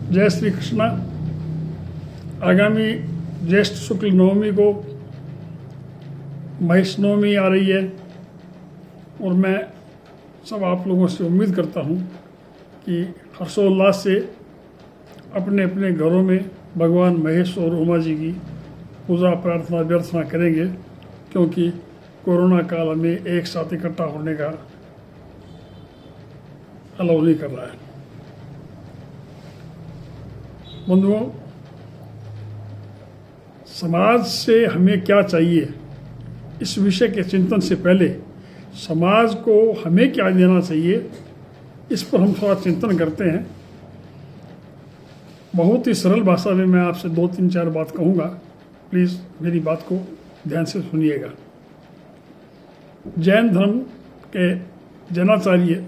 जय श्री कृष्णा। आगामी ज्येष्ठ शुक्ल नवमी को महेश नवमी आ रही है और मैं सब आप लोगों से उम्मीद करता हूँ कि हर्षोल्लास से अपने अपने घरों में भगवान महेश और उमा जी की पूजा प्रार्थना व्यर्थना करेंगे, क्योंकि कोरोना काल में एक साथ इकट्ठा होने का अलाउ नहीं कर रहा है। बंधुओं, समाज से हमें क्या चाहिए, इस विषय के चिंतन से पहले समाज को हमें क्या देना चाहिए, इस पर हम थोड़ा चिंतन करते हैं। बहुत ही सरल भाषा में मैं आपसे 2-3-4 बात कहूँगा, प्लीज़ मेरी बात को ध्यान से सुनिएगा। जैन धर्म के जैनाचार्य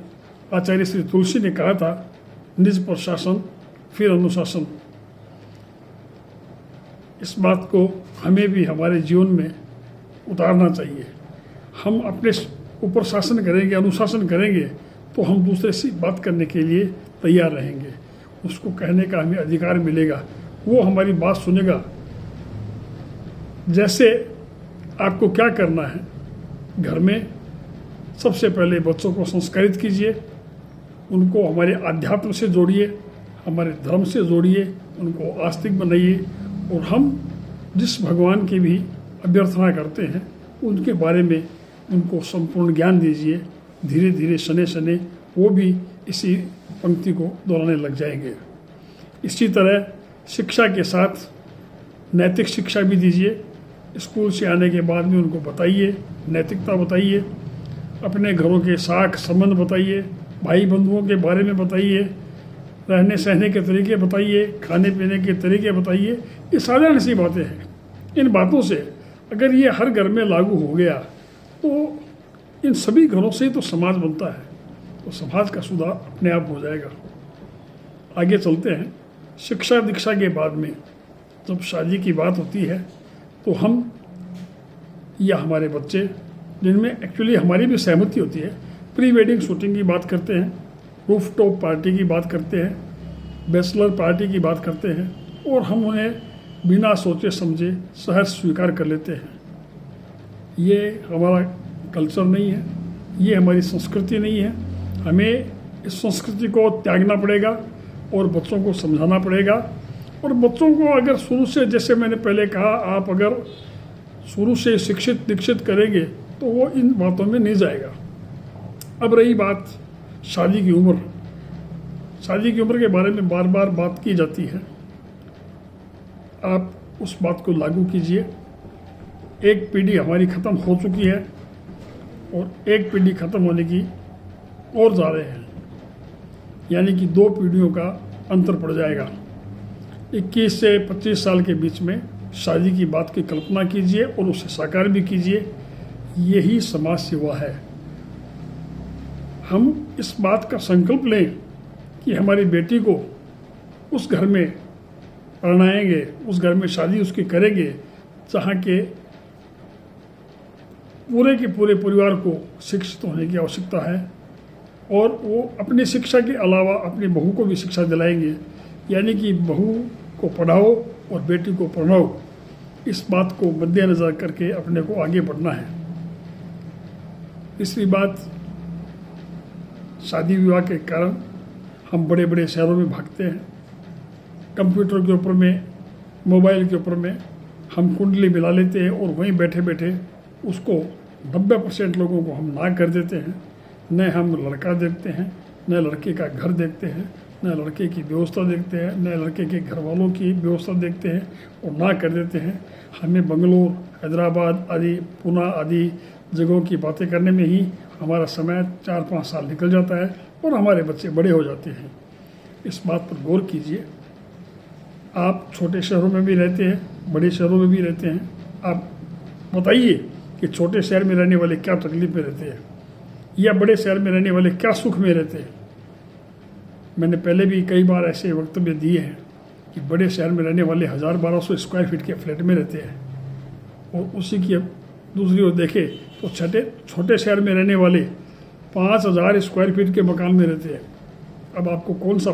आचार्य श्री तुलसी ने कहा था, निज पर शासन फिर अनुशासन। इस बात को हमें भी हमारे जीवन में उतारना चाहिए। हम अपने ऊपर शासन करेंगे, अनुशासन करेंगे, तो हम दूसरे से बात करने के लिए तैयार रहेंगे। उसको कहने का हमें अधिकार मिलेगा, वो हमारी बात सुनेगा। जैसे आपको क्या करना है, घर में सबसे पहले बच्चों को संस्कारित कीजिए, उनको हमारे अध्यात्म से जोड़िए, हमारे धर्म से जोड़िए, उनको आस्तिक बनाइए और हम जिस भगवान की भी अभ्यर्थना करते हैं उनके बारे में उनको संपूर्ण ज्ञान दीजिए। धीरे धीरे शनै शनै वो भी इसी पंक्ति को दोहराने लग जाएंगे। इसी तरह शिक्षा के साथ नैतिक शिक्षा भी दीजिए। स्कूल से आने के बाद में उनको बताइए, नैतिकता बताइए, अपने घरों के साख संबंध बताइए, भाई बंधुओं के बारे में बताइए, रहने सहने के तरीके बताइए, खाने पीने के तरीके बताइए। ये साधारण सी बातें हैं। इन बातों से अगर ये हर घर में लागू हो गया तो इन सभी घरों से ही तो समाज बनता है, तो समाज का सुधार अपने आप हो जाएगा। आगे चलते हैं। शिक्षा दीक्षा के बाद में जब शादी की बात होती है तो हम या हमारे बच्चे, जिनमें एक्चुअली हमारी भी सहमति होती है, प्री वेडिंग शूटिंग की बात करते हैं, रूफ टॉप पार्टी की बात करते हैं, बैचलर पार्टी की बात करते हैं और हम उन्हें बिना सोचे समझे सहज स्वीकार कर लेते हैं। ये हमारा कल्चर नहीं है, ये हमारी संस्कृति नहीं है। हमें इस संस्कृति को त्यागना पड़ेगा और बच्चों को समझाना पड़ेगा। और बच्चों को अगर शुरू से, जैसे मैंने पहले कहा, आप अगर शुरू से शिक्षित दीक्षित करेंगे तो वो इन बातों में नहीं जाएगा। अब रही बात शादी की उम्र। शादी की उम्र के बारे में बार बार बात की जाती है। आप उस बात को लागू कीजिए। एक पीढ़ी हमारी ख़त्म हो चुकी है और एक पीढ़ी ख़त्म होने की और जा रहे हैं, यानी कि 2 पीढ़ियों का अंतर पड़ जाएगा। 21 से 25 साल के बीच में शादी की बात की कल्पना कीजिए और उसे साकार भी कीजिए। यही समाज सेवा है। हम इस बात का संकल्प लें कि हमारी बेटी को उस घर में परणाएंगे, उस घर में शादी उसकी करेंगे जहाँ के पूरे के पूरे परिवार को शिक्षित होने की आवश्यकता है, और वो अपनी शिक्षा के अलावा अपनी बहू को भी शिक्षा दिलाएंगे। यानी कि बहू को पढ़ाओ और बेटी को पढ़ाओ। इस बात को मद्देनज़र करके अपने को आगे बढ़ना है। तीसरी बात, शादी विवाह के कारण हम बड़े बड़े शहरों में भागते हैं। कंप्यूटर के ऊपर में, मोबाइल के ऊपर में हम कुंडली मिला लेते हैं और वहीं बैठे बैठे उसको 90% लोगों को हम ना कर देते हैं। न हम लड़का देखते हैं, न लड़के का घर देखते हैं, न लड़के की व्यवस्था देखते हैं, न लड़के के घर वालों की व्यवस्था देखते हैं और ना कर देते हैं। हमें बंगलोर, हैदराबाद आदि, पुणे आदि जगहों की बातें करने में ही हमारा समय 4-5 साल निकल जाता है और हमारे बच्चे बड़े हो जाते हैं। इस बात पर गौर कीजिए। आप छोटे शहरों में भी रहते हैं, बड़े शहरों में भी रहते हैं। आप बताइए कि छोटे शहर में रहने वाले क्या तकलीफ में रहते हैं या बड़े शहर में रहने वाले क्या सुख में रहते हैं। मैंने पहले भी कई बार ऐसे वक्तव्य दिए हैं कि बड़े शहर में रहने वाले 1000-1200 स्क्वायर फीट के फ्लैट में रहते हैं और उसी की दूसरी ओर देखें तो छोटे शहर में रहने वाले 5000 स्क्वायर फीट के मकान में रहते हैं। अब आपको कौन सा